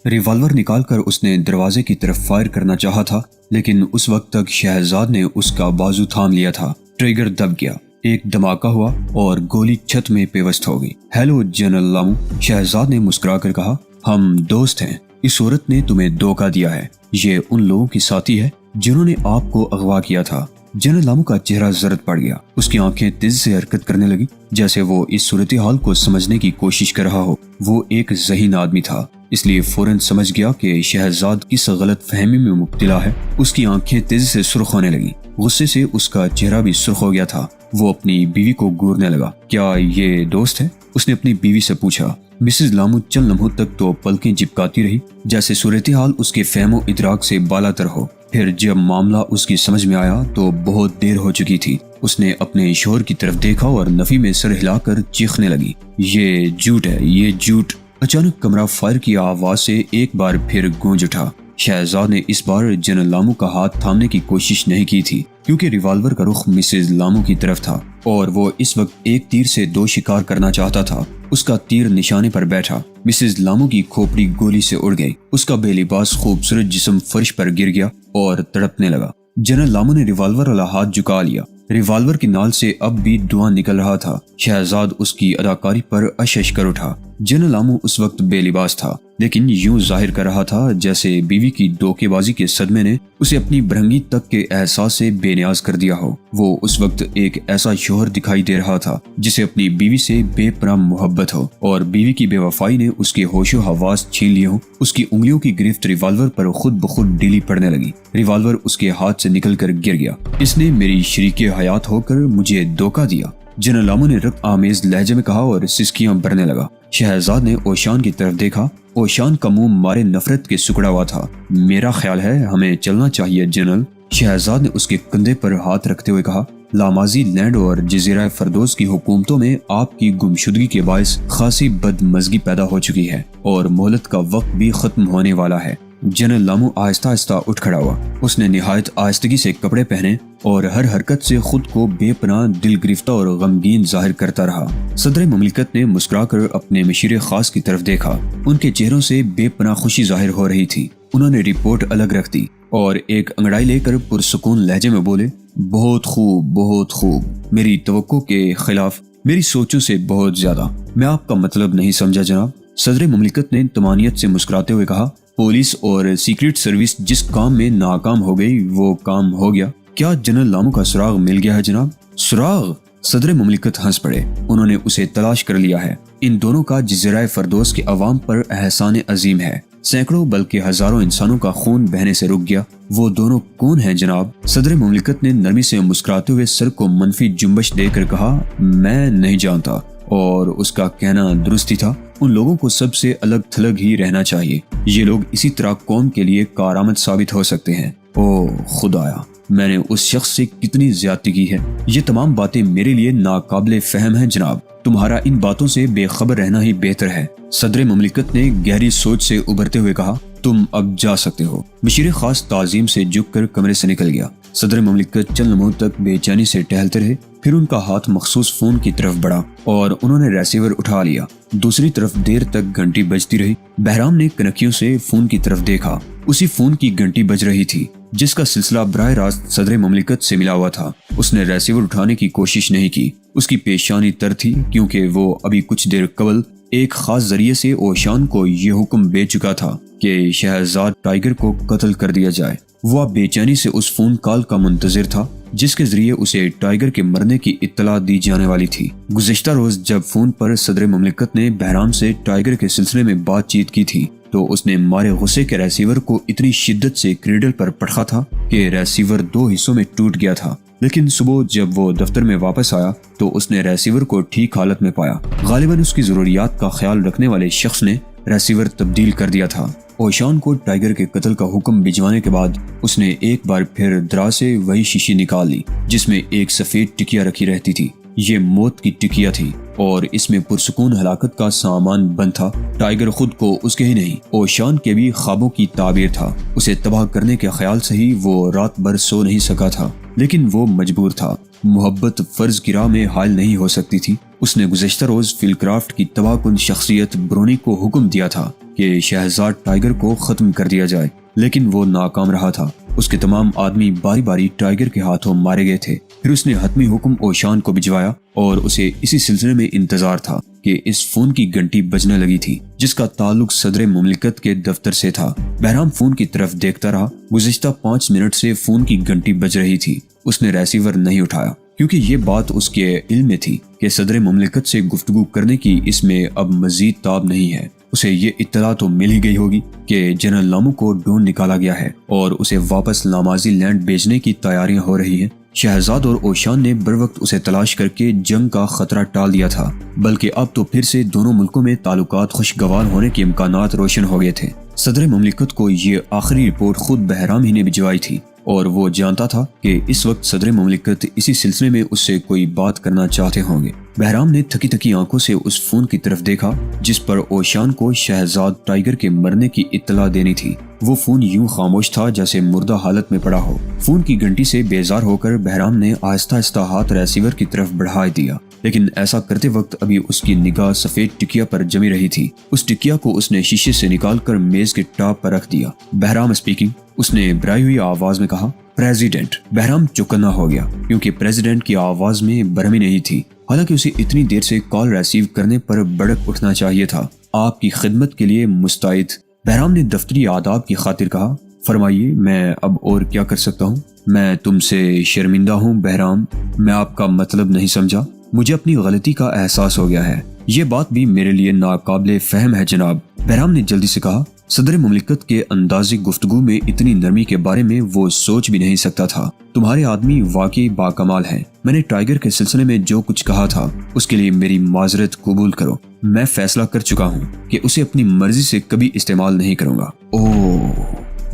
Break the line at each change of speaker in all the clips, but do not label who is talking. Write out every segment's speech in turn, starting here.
Revolver نکال کر اس نے دروازے کی طرف فائر کرنا چاہا تھا، لیکن اس وقت تک شہزاد نے اس کا بازو تھام لیا تھا۔ ٹریگر دب گیا، ایک دھماکہ ہوا اور گولی چھت میں پیوست ہو گئی۔ ہیلو جنرل لامو، شہزاد نے مسکرا کر کہا، ہم دوست ہیں۔ اس عورت نے تمہیں دھوکہ دیا ہے، یہ ان لوگوں کی ساتھی ہے جنہوں نے آپ کو اغوا کیا تھا۔ جنرل لامو کا چہرہ زرد پڑ گیا، اس کی آنکھیں تیز سے حرکت کرنے لگی جیسے وہ اس صورتحال کو سمجھنے کی کوشش کر رہا ہو۔ وہ ایک ذہین آدمی تھا، اس لیے فوراً سمجھ گیا کہ شہزاد کس غلط فہمی میں مبتلا ہے۔ اس کی آنکھیں تیزی سے سرخ ہونے لگی، غصے سے اس کا چہرہ بھی سرخ ہو گیا تھا۔ وہ اپنی بیوی کو گورنے لگا۔ کیا یہ دوست ہے؟ اس نے اپنی بیوی سے پوچھا۔ مسز لامو چند لمحوں تک تو پلکیں جھپکاتی رہی جیسے صورتحال اس کے فہم و ادراک سے بالا تر ہو۔ پھر جب معاملہ اس کی سمجھ میں آیا تو بہت دیر ہو چکی تھی۔ اس نے اپنے شوہر کی طرف دیکھا اور نفی میں سر ہلا کر چیخنے لگی، یہ جھوٹ ہے، یہ جھوٹ۔ اچانک کمرہ فائر کی آواز سے ایک بار پھر گونج اٹھا۔ شہزاد نے اس بار جنرل لامو کا ہاتھ تھامنے کی کوشش نہیں کی تھی، کیونکہ ریوالور کا رخ مسز لامو کی طرف تھا اور وہ اس وقت ایک تیر سے دو شکار کرنا چاہتا تھا۔ اس کا تیر نشانے پر بیٹھا، مسز لامو کی کھوپڑی گولی سے اڑ گئی، اس کا بے لباس خوبصورت جسم فرش پر گر گیا اور تڑپنے لگا۔ جنرل لامو نے ریوالور والا ہاتھ جھکا لیا، ریوالور کی نال سے اب بھی دھواں نکل رہا تھا۔ شہزاد اس کی اداکاری پر اشش کر اٹھا۔ جنرل لامو اس وقت بے لباس تھا، لیکن یوں ظاہر کر رہا تھا جیسے بیوی کی دھوکے بازی کے صدمے نے اسے اپنی برہنگی تک کے احساس سے بے نیاز کر دیا ہو۔ وہ اس وقت ایک ایسا شوہر دکھائی دے رہا تھا جسے اپنی بیوی سے بے پناہ محبت ہو، اور بیوی کی بے وفائی نے اس کے ہوش و حواس چھین لیے ہوں۔ اس کی انگلیوں کی گرفت ریوالور پر خود بخود ڈھیلی پڑنے لگی۔ ریوالور اس کے ہاتھ سے نکل کر گر گیا۔ اس نے میری شریک حیات ہو کر مجھے دھوکہ دیا، جنرل لامو نے رقص آمیز لہجے میں کہا اور سسکیاں بھرنے لگا۔ شہزاد نے اوشان کی طرف دیکھا۔ اوشان کا منہ مارے نفرت کے سکڑا ہوا تھا۔ میرا خیال ہے ہمیں چلنا چاہیے جنرل، شہزاد نے اس کے کندھے پر ہاتھ رکھتے ہوئے کہا۔ لامازی لینڈ اور جزیرہ فردوس کی حکومتوں میں آپ کی گمشدگی کے باعث خاصی بدمزگی پیدا ہو چکی ہے اور مہلت کا وقت بھی ختم ہونے والا ہے۔ جنرل لامو آہستہ آہستہ اٹھ کھڑا ہوا۔ اس نے نہایت آہستگی سے کپڑے پہنے اور ہر حرکت سے خود کو بے پناہ دل گرفتہ اور غمگین ظاہر کرتا رہا۔ صدر مملکت نے مسکرا کر اپنے مشیر خاص کی طرف دیکھا۔ ان کے چہروں سے بے پناہ خوشی ظاہر ہو رہی تھی۔ انہوں نے رپورٹ الگ رکھ دی اور ایک انگڑائی لے کر پرسکون لہجے میں بولے، بہت خوب، بہت خوب، میری توقع کے خلاف، میری سوچوں سے بہت زیادہ۔ میں آپ کا مطلب نہیں سمجھا جناب۔ صدر مملکت نے طمانینت سے مسکراتے ہوئے کہا، پولیس اور سیکرٹ سروس جس کام میں ناکام ہو گئی وہ کام ہو گیا۔ کیا جنرل لامو کا سراغ مل گیا ہے جناب؟ سراغ؟ صدر مملکت ہنس پڑے۔ انہوں نے اسے تلاش کر لیا ہے۔ ان دونوں کا جزیرہ فردوس کے عوام پر احسان عظیم ہے۔ سینکڑوں بلکہ ہزاروں انسانوں کا خون بہنے سے رک گیا۔ وہ دونوں کون ہیں جناب؟ صدر مملکت نے نرمی سے مسکراتے ہوئے سر کو منفی جنبش دے کر کہا، میں نہیں جانتا، اور اس کا کہنا درست ہی تھا۔ ان لوگوں کو سب سے الگ تھلگ ہی رہنا چاہیے۔ یہ لوگ اسی طرح قوم کے لیے کارآمد ثابت ہو سکتے ہیں۔ او خدایا، میں نے اس شخص سے کتنی زیادتی کی ہے۔ یہ تمام باتیں میرے لیے ناقابل فہم ہیں جناب۔ تمہارا ان باتوں سے بے خبر رہنا ہی بہتر ہے۔ صدر مملکت نے گہری سوچ سے ابھرتے ہوئے کہا، تم اب جا سکتے ہو۔ مشیر خاص تعظیم سے جھک کر کمرے سے نکل گیا۔ صدر مملکت چند لمحوں تک بے چینی سے ٹہلتے رہے، پھر ان کا ہاتھ مخصوص فون کی طرف بڑھا اور انہوں نے ریسیور اٹھا لیا۔ دوسری طرف دیر تک گھنٹی بجتی رہی۔ بہرام نے کنکیوں سے فون کی طرف دیکھا۔ اسی فون کی گھنٹی بج رہی تھی جس کا سلسلہ براہ راست صدر مملکت سے ملا ہوا تھا۔ اس نے ریسیور اٹھانے کی کوشش نہیں کی۔ اس کی پیشانی تر تھی کیونکہ وہ ابھی کچھ دیر قبل ایک خاص ذریعے سے اوشان کو یہ حکم بھیج چکا تھا کہ شہزاد ٹائیگر کو قتل کر دیا جائے۔ وہ بے چینی سے اس فون کال کا منتظر تھا جس کے ذریعے اسے ٹائیگر کے مرنے کی اطلاع دی جانے والی تھی۔ گزشتہ روز جب فون پر صدر مملکت نے بہرام سے ٹائیگر کے سلسلے میں بات چیت کی تھی تو اس نے مارے غصے کے ریسیور کو اتنی شدت سے کریڈل پر پٹخا تھا کہ ریسیور دو حصوں میں ٹوٹ گیا تھا۔ لیکن صبح جب وہ دفتر میں واپس آیا تو اس نے ریسیور کو ٹھیک حالت میں پایا۔ غالباً اس کی ضروریات کا خیال رکھنے والے شخص نے ریسیور تبدیل کر دیا تھا۔ اوشان کو ٹائیگر کے قتل کا حکم بھجوانے کے بعد اس نے ایک بار پھر دراز سے وہی شیشی نکال لی جس میں ایک سفید ٹکیا رکھی رہتی تھی۔ یہ موت کی ٹکیا تھی اور اس میں پرسکون ہلاکت کا سامان بند تھا۔ ٹائیگر خود کو اس کے ہی نہیں، اوشان کے بھی خوابوں کی تعبیر تھا۔ اسے تباہ کرنے کے خیال سے ہی وہ رات بھر سو نہیں سکا تھا، لیکن وہ مجبور تھا۔ محبت فرض کی راہ میں حائل نہیں ہو سکتی تھی۔ اس نے گزشتہ روز فل کرافٹ کی تباہ کن شخصیت برونی کو حکم دیا تھا کہ شہزاد ٹائیگر کو ختم کر دیا جائے، لیکن وہ ناکام رہا تھا۔ اس کے تمام آدمی باری باری ٹائیگر کے ہاتھوں مارے گئے تھے۔ پھر اس نے حتمی حکم اوشان کو بھجوایا اور اسے اسی سلسلے میں انتظار تھا کہ اس فون کی گھنٹی بجنے لگی تھی جس کا تعلق صدر مملکت کے دفتر سے تھا۔ بہرام فون کی طرف دیکھتا رہا۔ گزشتہ 5 منٹ سے فون کی گھنٹی بج رہی تھی۔ اس نے ریسیور نہیں اٹھایا کیونکہ یہ بات اس کے علم میں تھی کہ صدر مملکت سے گفتگو کرنے کی اس میں اب مزید تاب نہیں ہے۔ اسے یہ اطلاع تو مل ہی گئی ہوگی کہ جنرل لامو کو ڈھونڈ نکالا گیا ہے اور اسے واپس لامازی لینڈ بھیجنے کی تیاریاں ہو رہی ہیں۔ شہزاد اور اوشان نے بروقت اسے تلاش کر کے جنگ کا خطرہ ٹال دیا تھا، بلکہ اب تو پھر سے دونوں ملکوں میں تعلقات خوشگوار ہونے کے امکانات روشن ہو گئے تھے۔ صدر مملکت کو یہ آخری رپورٹ خود بہرام ہی نے بھجوائی تھی اور وہ جانتا تھا کہ اس وقت صدر مملکت اسی سلسلے میں اس سے کوئی بات کرنا چاہتے ہوں گے۔ بہرام نے تھکی تھکی آنکھوں سے اس فون کی طرف دیکھا جس پر اوشان کو شہزاد ٹائیگر کے مرنے کی اطلاع دینی تھی۔ وہ فون یوں خاموش تھا جیسے مردہ حالت میں پڑا ہو۔ فون کی گھنٹی سے بیزار ہو کر بہرام نے آہستہ آہستہ ہاتھ ریسیور کی طرف بڑھا دیا، لیکن ایسا کرتے وقت ابھی اس کی نگاہ سفید ٹکیا پر جمی رہی تھی۔ اس ٹکیا کو اس نے شیشے سے نکال کر میز کے ٹاپ پر رکھ دیا۔ بہرام اسپیکنگ، اس نے بھرائی ہوئی آواز میں کہا۔ پریزیڈنٹ۔ بہرام چوکنا ہو گیا کیونکہ پریزیڈنٹ کی آواز میں برہمی نہیں تھی، حالانکہ اسے اتنی دیر سے کال ریسیو کرنے پر بڑک اٹھنا چاہیے تھا۔ آپ کی خدمت کے لیے مستعد، بہرام نے دفتری آداب کی خاطر کہا۔ فرمائیے، میں اب اور کیا کر سکتا ہوں؟ میں تم سے شرمندہ ہوں بہرام، میں آپ کا مطلب نہیں سمجھا۔ مجھے اپنی غلطی کا احساس ہو گیا ہے، یہ بات بھی میرے لیے ناقابل فہم ہے جناب، بہرام نے جلدی سے کہا۔ صدر مملکت کے انداز گفتگو میں اتنی نرمی کے بارے میں وہ سوچ بھی نہیں سکتا تھا۔ تمہارے آدمی واقعی باکمال ہیں۔ میں نے ٹائیگر کے سلسلے میں جو کچھ کہا تھا اس کے لیے میری معذرت قبول کرو۔ میں فیصلہ کر چکا ہوں کہ اسے اپنی مرضی سے کبھی استعمال نہیں کروں گا۔ اوہ،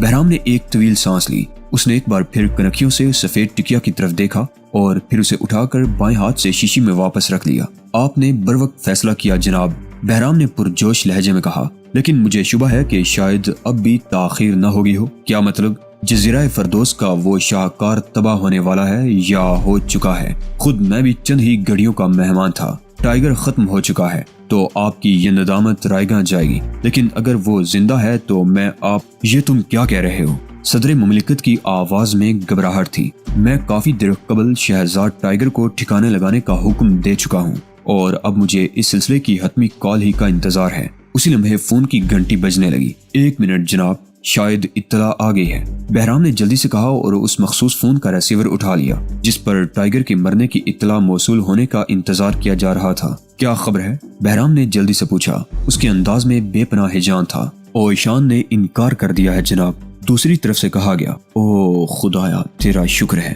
بہرام نے ایک طویل سانس لی۔ اس نے ایک بار پھر کنکھیوں سے سفید ٹکیا کی طرف دیکھا اور پھر اسے اٹھا کر بائیں ہاتھ سے شیشی میں واپس رکھ لیا۔ آپ نے بروقت فیصلہ کیا جناب، بہرام نے پرجوش لہجے میں کہا، لیکن مجھے شبہ ہے کہ شاید اب بھی تاخیر نہ ہوگی ہو۔ کیا مطلب؟ جزیرہ فردوس کا وہ شاہکار تباہ ہونے والا ہے یا ہو چکا ہے؟ خود میں بھی چند ہی گھڑیوں کا مہمان تھا۔ ٹائیگر ختم ہو چکا ہے تو آپ کی یہ ندامت رائے گاں جائے گی، لیکن اگر وہ زندہ ہے تو یہ تم کیا کہہ رہے ہو؟ صدر مملکت کی آواز میں گھبراہٹ تھی۔ میں کافی دیر قبل شہزاد ٹائیگر کو ٹھکانے لگانے کا حکم دے چکا ہوں اور اب مجھے اس سلسلے کی حتمی کال ہی کا انتظار ہے۔ اسی لمحے فون کی گھنٹی بجنے لگی۔ 1 منٹ جناب، شاید اطلاع آ گئی ہے، بہرام نے جلدی سے کہا اور اس مخصوص فون کا ریسیور اٹھا لیا جس پر ٹائیگر کے مرنے کی اطلاع موصول ہونے کا انتظار کیا جا رہا تھا۔ کیا خبر ہے؟ بہرام نے جلدی سے پوچھا۔ اس کے انداز میں بے پناہ ہیجان تھا۔ اوشان نے انکار کر دیا ہے جناب، دوسری طرف سے کہا گیا۔ او خدایا، تیرا شکر ہے۔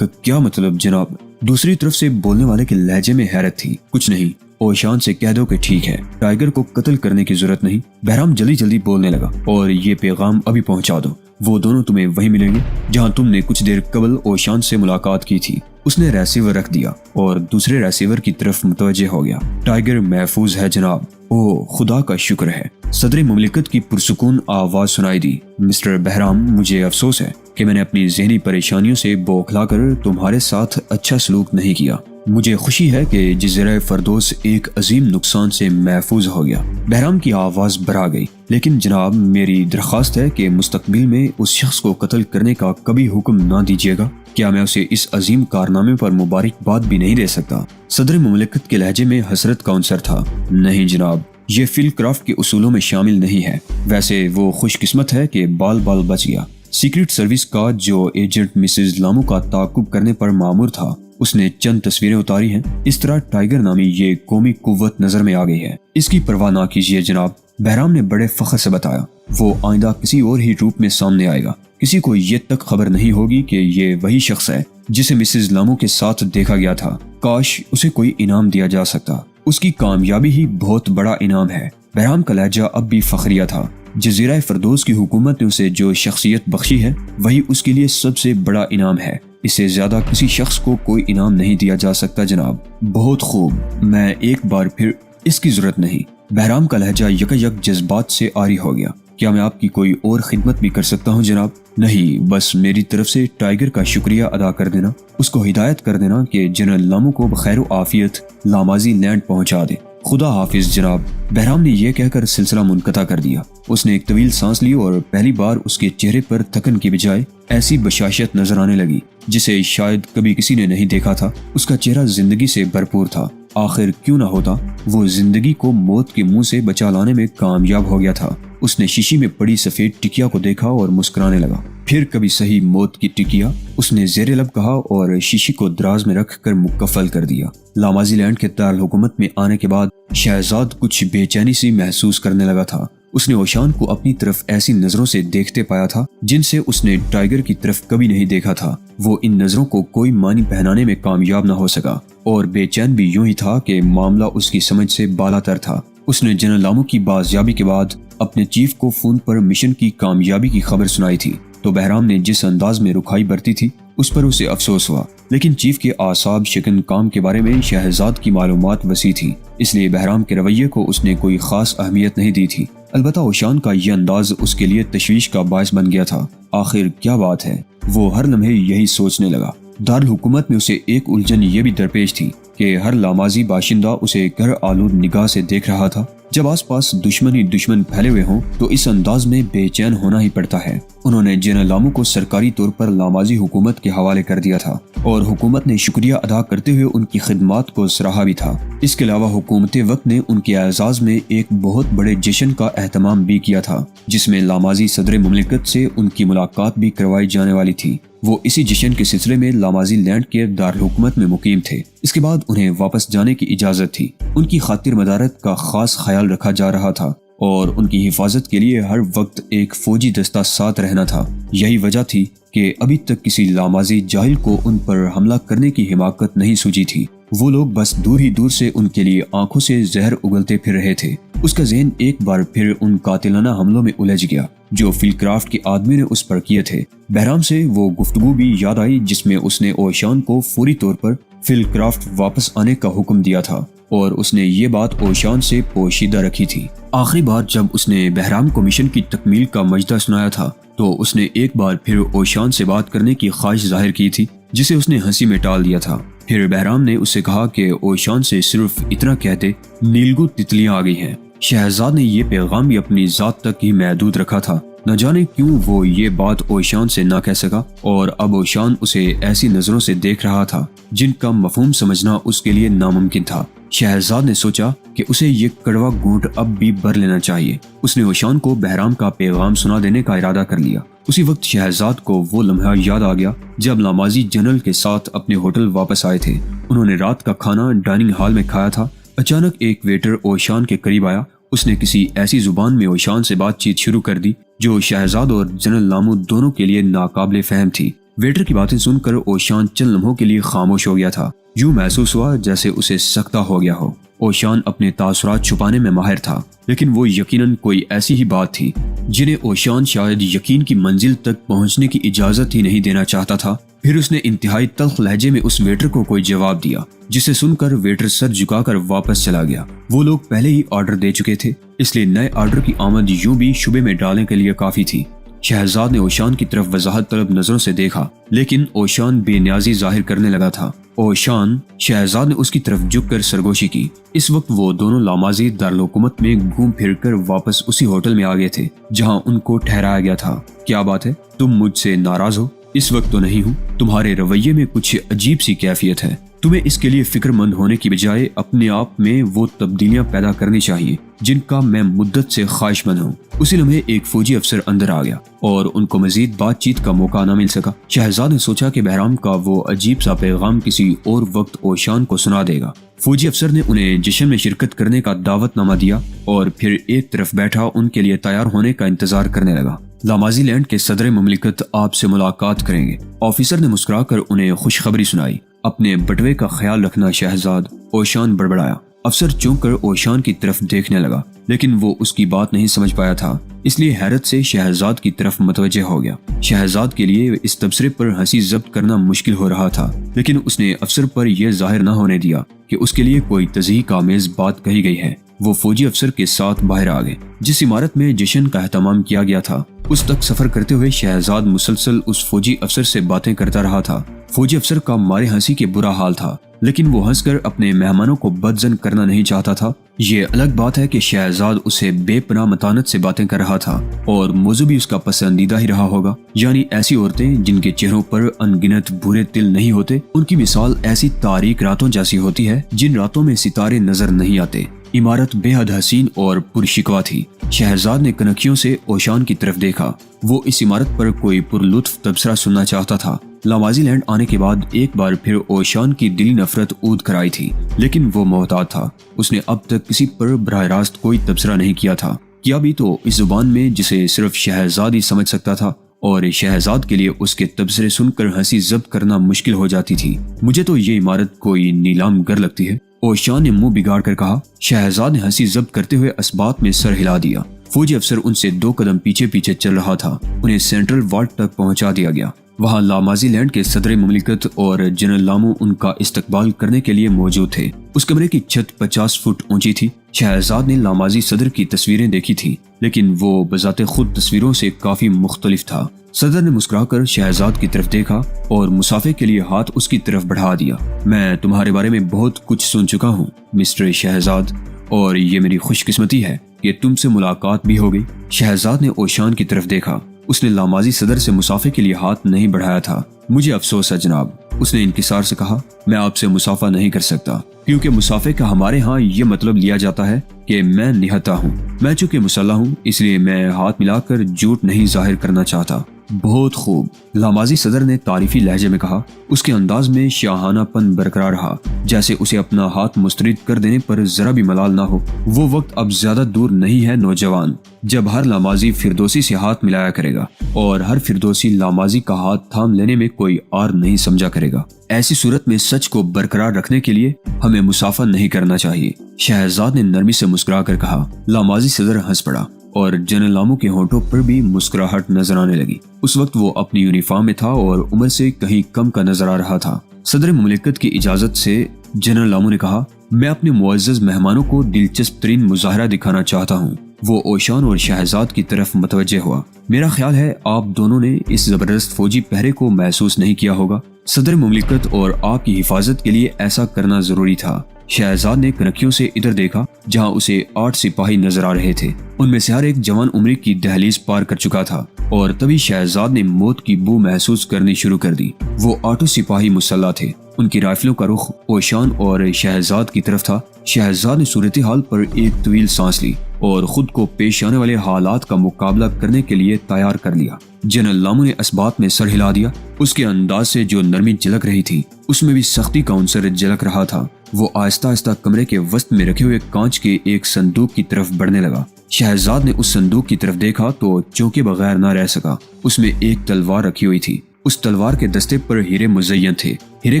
کیا مطلب جناب؟ دوسری طرف سے بولنے والے کے لہجے میں حیرت تھی۔ کچھ نہیں، اوشان سے کہہ دو کہ ٹھیک ہے، ٹائیگر کو قتل کرنے کی ضرورت نہیں۔ بہرام جلدی جلدی بولنے لگا، اور یہ پیغام ابھی پہنچا دو، وہ دونوں تمہیں وہیں ملیں گے جہاں تم نے کچھ دیر قبل اوشان سے ملاقات کی تھی۔ اس نے ریسیور رکھ دیا اور دوسرے ریسیور کی طرف متوجہ ہو گیا۔ ٹائیگر محفوظ ہے جناب۔ او خدا کا شکر ہے۔ صدر مملکت کی پرسکون آواز سنائی دی۔ مسٹر بہرام، مجھے افسوس ہے کہ میں نے اپنی ذہنی پریشانیوں سے بوکھلا کر تمہارے ساتھ اچھا سلوک نہیں کیا۔ مجھے خوشی ہے کہ جزیرہ فردوس ایک عظیم نقصان سے محفوظ ہو گیا۔ بہرام کی آواز بھرا گئی۔ لیکن جناب، میری درخواست ہے کہ مستقبل میں اس شخص کو قتل کرنے کا کبھی حکم نہ دیجیے گا۔ کیا میں اسے اس عظیم کارنامے پر مبارکباد بھی نہیں دے سکتا؟ صدر مملکت کے لہجے میں حسرت کا عنصر تھا۔ نہیں جناب، یہ فل کرافٹ کے اصولوں میں شامل نہیں ہے۔ ویسے وہ خوش قسمت ہے کہ بال بال بچ گیا۔ سیکرٹ سروس کا جو ایجنٹ مسز لامو کا تعاقب کرنے پر مامور تھا، اس نے چند تصویریں اتاری ہیں۔ اس طرح ٹائیگر نامی یہ قومی قوت نظر میں آ گئی ہے۔ اس کی پرواہ نہ کیجیے جناب، بہرام نے بڑے فخر سے بتایا۔ وہ آئندہ کسی اور ہی روپ میں سامنے آئے گا۔ کسی کو یہ تک خبر نہیں ہوگی کہ یہ وہی شخص ہے جسے مسز لامو کے ساتھ دیکھا گیا تھا۔ کاش اسے کوئی انعام دیا جا سکتا، اس کی کامیابی ہی بہت بڑا انعام ہے۔ بہرام کا لہجہ اب بھی فخریہ تھا۔ جزیرہ فردوس کی حکومت نے اسے جو شخصیت بخشی ہے وہی اس کے لیے سب سے بڑا انعام ہے۔ اس سے زیادہ کسی شخص کو کوئی انعام نہیں دیا جا سکتا جناب۔ بہت خوب، میں ایک بار پھر، اس کی ضرورت نہیں۔ بہرام کا لہجہ یک جذبات سے عاری ہو گیا۔ کیا میں آپ کی کوئی اور خدمت بھی کر سکتا ہوں جناب؟ نہیں، بس میری طرف سے ٹائیگر کا شکریہ ادا کر دینا، اس کو ہدایت کر دینا کہ جنرل لامو کو بخیر و عافیت لامازی لینڈ پہنچا دے۔ خدا حافظ جناب۔ بہرام نے یہ کہہ کر سلسلہ منقطع کر دیا۔ اس نے ایک طویل سانس لی اور پہلی بار اس کے چہرے پر تھکن کی بجائے ایسی بشاشت نظر آنے لگی جسے شاید کبھی کسی نے نہیں دیکھا تھا۔ اس کا چہرہ زندگی سے بھرپور تھا۔ آخر کیوں نہ ہوتا، وہ زندگی کو موت کے منہ سے بچا لانے میں کامیاب ہو گیا تھا۔ اس نے شیشی میں پڑی سفید ٹکیا کو دیکھا اور مسکرانے لگا۔ پھر کبھی صحیح موت کی ٹکیا، اس نے زیر لب کہا اور شیشی کو دراز میں رکھ کر مکفل کر دیا۔ لامازی لینڈ کے دارالحکومت میں آنے کے بعد شہزاد کچھ بے چینی سی محسوس کرنے لگا تھا۔ اس نے اوشان کو اپنی طرف ایسی نظروں سے دیکھتے پایا تھا جن سے اس نے ٹائیگر کی طرف کبھی نہیں دیکھا تھا۔ وہ ان نظروں کو کوئی معنی پہنانے میں کامیاب نہ ہو سکا اور بے چین بھی یوں ہی تھا کہ معاملہ اس کی سمجھ سے بالاتر تھا۔ اس نے جنرل لامو کی بازیابی کے بعد اپنے چیف کو فون پر مشن کی کامیابی کی خبر سنائی تھی تو بہرام نے جس انداز میں رکھائی برتی تھی اس پر اسے افسوس ہوا، لیکن چیف کے اعصاب شکن کام کے بارے میں شہزاد کی معلومات وسیع تھی، اس لیے بہرام کے رویے کو اس نے کوئی خاص اہمیت نہیں دی تھی۔ البتہ اوشان کا یہ انداز اس کے لیے تشویش کا باعث بن گیا تھا۔ آخر کیا بات ہے، وہ ہر لمحے یہی سوچنے لگا۔ دارالحکومت میں اسے ایک الجھن یہ بھی درپیش تھی کہ ہر لامازی باشندہ اسے گھر آلود نگاہ سے دیکھ رہا تھا۔ جب آس پاس دشمن ہی دشمن پھیلے ہوئے ہوں تو اس انداز میں بے چین ہونا ہی پڑتا ہے۔ انہوں نے جنرل لامو کو سرکاری طور پر لامازی حکومت کے حوالے کر دیا تھا اور حکومت نے شکریہ ادا کرتے ہوئے ان کی خدمات کو سراہا بھی تھا۔ اس کے علاوہ حکومت وقت نے ان کے اعزاز میں ایک بہت بڑے جشن کا اہتمام بھی کیا تھا جس میں لامازی صدر مملکت سے ان کی ملاقات بھی کروائی جانے والی تھی۔ وہ اسی جشن کے سلسلے میں لامازی لینڈ کے دارالحکومت میں مقیم تھے۔ اس کے بعد انہیں واپس جانے کی اجازت تھی۔ ان کی خاطر مدارت کا خاص خیال رکھا جا رہا تھا اور ان کی حفاظت کے لیے ہر وقت ایک فوجی دستہ ساتھ رہنا تھا۔ یہی وجہ تھی کہ ابھی تک کسی لامازی جاہل کو ان پر حملہ کرنے کی حماقت نہیں سوچی تھی۔ وہ لوگ بس دور ہی دور سے ان کے لیے آنکھوں سے زہر اگلتے پھر رہے تھے۔ اس کا ذہن ایک بار پھر ان قاتلانہ حملوں میں الجھ گیا جو فیل کرافٹ کے آدمی نے اس پر کیے تھے۔ بہرام سے وہ گفتگو بھی یاد آئی جس میں اس نے اوشان کو فوری طور پر فیل کرافٹ واپس آنے کا حکم دیا تھا اور اس نے یہ بات اوشان سے پوشیدہ رکھی تھی۔ آخری بار جب اس نے بہرام کو مشن کی تکمیل کا مجدہ سنایا تھا تو اس نے ایک بار پھر اوشان سے بات کرنے کی خواہش ظاہر کی تھی جسے اس نے ہنسی میں ٹال دیا تھا۔ پھر بہرام نے اس سے کہا کہ اوشان سے صرف اتنا کہتے نیلگو تتلیاں آ گئی ہیں۔ شہزاد نے یہ پیغام بھی اپنی ذات تک ہی محدود رکھا تھا۔ نہ جانے کیوں وہ یہ بات اوشان سے نہ کہہ سکا اور اب اوشان اسے ایسی نظروں سے دیکھ رہا تھا جن کا مفہوم سمجھنا اس کے لیے ناممکن تھا۔ شہزاد نے سوچا کہ اسے یہ کڑوا گھونٹ اب بھی بھر لینا چاہیے۔ اس نے اوشان کو بہرام کا پیغام سنا دینے کا ارادہ کر لیا۔ اسی وقت شہزاد کو وہ لمحہ یاد آ گیا جب لامازی جنرل کے ساتھ اپنے ہوٹل واپس آئے تھے۔ انہوں نے رات کا کھانا ڈائننگ ہال میں کھایا تھا۔ اچانک ایک ویٹر اوشان کے قریب آیا۔ اس نے کسی ایسی زبان میں اوشان سے بات چیت شروع کر دی جو شہزاد اور جنرل لامو دونوں کے لیے ناقابل فہم تھی۔ ویٹر کی باتیں سن کر اوشان چند لمحوں کے لیے خاموش ہو گیا تھا۔ یوں محسوس ہوا جیسے اسے سکتہ ہو گیا ہو۔ اوشان اپنے تاثرات چھپانے میں ماہر تھا لیکن وہ یقیناً کوئی ایسی ہی بات تھی جنہیں اوشان شاید یقین کی منزل تک پہنچنے کی اجازت ہی نہیں دینا چاہتا تھا۔ پھر اس نے انتہائی تلخ لہجے میں اس ویٹر کو کوئی جواب دیا جسے سن کر ویٹر سر جھکا کر واپس چلا گیا۔ وہ لوگ پہلے ہی آرڈر دے چکے تھے اس لیے نئے آرڈر کی آمد یوں بھی شبے میں ڈالنے کے لیے کافی تھی۔ شہزاد نے اوشان کی طرف وضاحت طلب نظروں سے دیکھا لیکن اوشان بے نیازی ظاہر کرنے لگا تھا۔ اوشان، شہزاد نے اس کی طرف جھک کر سرگوشی کی۔ اس وقت وہ دونوں لامازی دارالحکومت میں گھوم پھر کر واپس اسی ہوٹل میں آ گئے تھے جہاں ان کو ٹھہرایا گیا تھا۔ کیا بات ہے، تم مجھ سے ناراض ہو؟ اس وقت تو نہیں ہوں، تمہارے رویے میں کچھ عجیب سی کیفیت ہے۔ تمہیں اس کے لیے فکر مند ہونے کی بجائے اپنے آپ میں وہ تبدیلیاں پیدا کرنی چاہیے جن کا میں مدت سے خواہش مند ہوں۔ اسی لمحے ایک فوجی افسر اندر آ گیا اور ان کو مزید بات چیت کا موقع نہ مل سکا۔ شہزاد نے سوچا کہ بہرام کا وہ عجیب سا پیغام کسی اور وقت اوشان کو سنا دے گا۔ فوجی افسر نے انہیں جشن میں شرکت کرنے کا دعوت نامہ دیا اور پھر ایک طرف بیٹھا ان کے لیے تیار ہونے کا انتظار کرنے لگا۔ لامازی لینڈ کے صدر مملکت آپ سے ملاقات کریں گے۔ آفیسر نے مسکرا کر انہیں خوشخبری سنائی۔ اپنے بٹوے کا خیال رکھنا شہزاد، اوشان بڑبڑایا۔ افسر چونک کر اوشان کی طرف دیکھنے لگا لیکن وہ اس کی بات نہیں سمجھ پایا تھا، اس لیے حیرت سے شہزاد کی طرف متوجہ ہو گیا۔ شہزاد کے لیے اس تبصرے پر ہنسی ضبط کرنا مشکل ہو رہا تھا لیکن اس نے افسر پر یہ ظاہر نہ ہونے دیا کہ اس کے لیے کوئی تضحیک آمیز بات کہی گئی ہے۔ وہ فوجی افسر کے ساتھ باہر آ گئے۔ جس عمارت میں جشن کا اہتمام کیا گیا تھا اس تک سفر کرتے ہوئے شہزاد مسلسل اس فوجی افسر سے باتیں کرتا رہا تھا۔ فوجی افسر کا مارے ہنسی کے برا حال تھا، لیکن وہ ہنس کر اپنے مہمانوں کو بدظن کرنا نہیں چاہتا تھا۔ یہ الگ بات ہے کہ شہزاد اسے بے پناہ متانت سے باتیں کر رہا تھا اور موضوع بھی اس کا پسندیدہ ہی رہا ہوگا، یعنی ایسی عورتیں جن کے چہروں پر ان گنت برے تل نہیں ہوتے۔ ان کی مثال ایسی تاریک راتوں جیسی ہوتی ہے جن راتوں میں ستارے نظر نہیں آتے۔ عمارت بے حد حسین اور پرشکوا تھی۔ شہزاد نے کنکھیوں سے اوشان کی طرف دیکھا۔ وہ اس عمارت پر کوئی پرلطف تبصرہ سننا چاہتا تھا۔ لامازی لینڈ آنے کے بعد ایک بار پھر اوشان کی دلی نفرت اود کر آئی تھی، لیکن وہ محتاط تھا۔ اس نے اب تک کسی پر براہ راست کوئی تبصرہ نہیں کیا تھا، کیا بھی تو اس زبان میں جسے صرف شہزاد ہی سمجھ سکتا تھا، اور شہزاد کے لیے اس کے تبصرے سن کر ہنسی ضبط کرنا مشکل ہو جاتی تھی۔ مجھے تو یہ عمارت کوئی نیلام گر لگتی ہے، اوشان نے منہ بگاڑ کر کہا۔ شہزاد نے ہنسی ضبط کرتے ہوئے اسبات میں سر ہلا دیا۔ فوجی افسر ان سے 2 قدم پیچھے پیچھے چل رہا تھا۔ انہیں سینٹرل والٹ تک پہنچا دیا گیا۔ وہاں لامازی لینڈ کے صدر مملکت اور جنرل لامو ان کا استقبال کرنے کے لیے موجود تھے۔ اس کمرے کی چھت 50 فٹ اونچی تھی۔ شہزاد نے لامازی صدر کی تصویریں دیکھی تھی، لیکن وہ بذات خود تصویروں سے کافی مختلف تھا۔ صدر نے مسکرا کر شہزاد کی طرف دیکھا اور مسافے کے لیے ہاتھ اس کی طرف بڑھا دیا۔ میں تمہارے بارے میں بہت کچھ سن چکا ہوں مسٹر شہزاد، اور یہ میری خوش قسمتی ہے کہ تم سے ملاقات بھی ہو گئی۔ شہزاد نے اوشان کی طرف دیکھا۔ اس نے لامازی صدر سے مسافے کے لیے ہاتھ نہیں بڑھایا تھا۔ مجھے افسوس ہے جناب، اس نے انکسار سے کہا، میں آپ سے مسافہ نہیں کر سکتا، کیونکہ مسافے کا ہمارے ہاں یہ مطلب لیا جاتا ہے کہ میں نہتا ہوں۔ میں چونکہ مسلح ہوں، اس لیے میں ہاتھ ملا کر جھوٹ نہیں ظاہر کرنا چاہتا۔ بہت خوب، لامازی صدر نے تعریفی لہجے میں کہا۔ اس کے انداز میں شاہانہ پن برقرار رہا، جیسے اسے اپنا ہاتھ مسترد کر دینے پر ذرا بھی ملال نہ ہو۔ وہ وقت اب زیادہ دور نہیں ہے نوجوان، جب ہر لامازی فردوسی سے ہاتھ ملایا کرے گا اور ہر فردوسی لامازی کا ہاتھ تھام لینے میں کوئی آر نہیں سمجھا کرے گا۔ ایسی صورت میں سچ کو برقرار رکھنے کے لیے ہمیں مسافہ نہیں کرنا چاہیے، شہزاد نے نرمی سے مسکرا کر کہا۔ لامازی صدر ہنس پڑا اور جنرل لامو کے ہونٹوں پر بھی مسکراہٹ نظر آنے لگی۔ اس وقت وہ اپنی یونیفارم میں تھا اور عمر سے کہیں کم کا نظر آ رہا تھا۔ صدر مملکت کی اجازت سے جنرل لامو نے کہا، میں اپنے معزز مہمانوں کو دلچسپ ترین مظاہرہ دکھانا چاہتا ہوں۔ وہ اوشان اور شہزاد کی طرف متوجہ ہوا۔ میرا خیال ہے آپ دونوں نے اس زبردست فوجی پہرے کو محسوس نہیں کیا ہوگا۔ صدر مملکت اور آپ کی حفاظت کے لیے ایسا کرنا ضروری تھا۔ شہزاد نے کنکھیوں سے ادھر دیکھا جہاں اسے 8 سپاہی نظر آ رہے تھے۔ ان میں سے ہر ایک جوان عمری کی دہلیز پار کر چکا تھا، اور تبھی شہزاد نے موت کی بو محسوس کرنی شروع کر دی۔ وہ 8 سپاہی مسلح تھے۔ ان کی رائفلوں کا رخ اوشان اور شہزاد کی طرف تھا۔ شہزاد نے صورتحال پر ایک طویل سانس لی اور خود کو پیش آنے والے حالات کا مقابلہ کرنے کے لیے تیار کر لیا۔ جنرل لامو نے اسبات میں سر ہلا دیا۔ اس کے انداز سے جو نرمی جھلک رہی تھی، اس میں بھی سختی کا عنصر جھلک رہا تھا۔ وہ آہستہ آہستہ کمرے کے وسط میں رکھے ہوئے کانچ کے ایک صندوق کی طرف بڑھنے لگا۔ شہزاد نے اس صندوق کی طرف دیکھا تو چونکے بغیر نہ رہ سکا۔ اس میں ایک تلوار رکھی ہوئی تھی۔ اس تلوار کے دستے پر ہیرے مزین تھے۔ ہیرے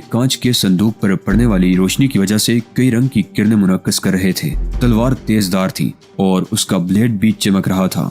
کانچ کے صندوق پر پڑنے والی روشنی کی وجہ سے کئی رنگ کی کرنیں منعکس کر رہے تھے۔ تلوار تیز دھار تھی اور اس کا بلیڈ بھی چمک رہا تھا۔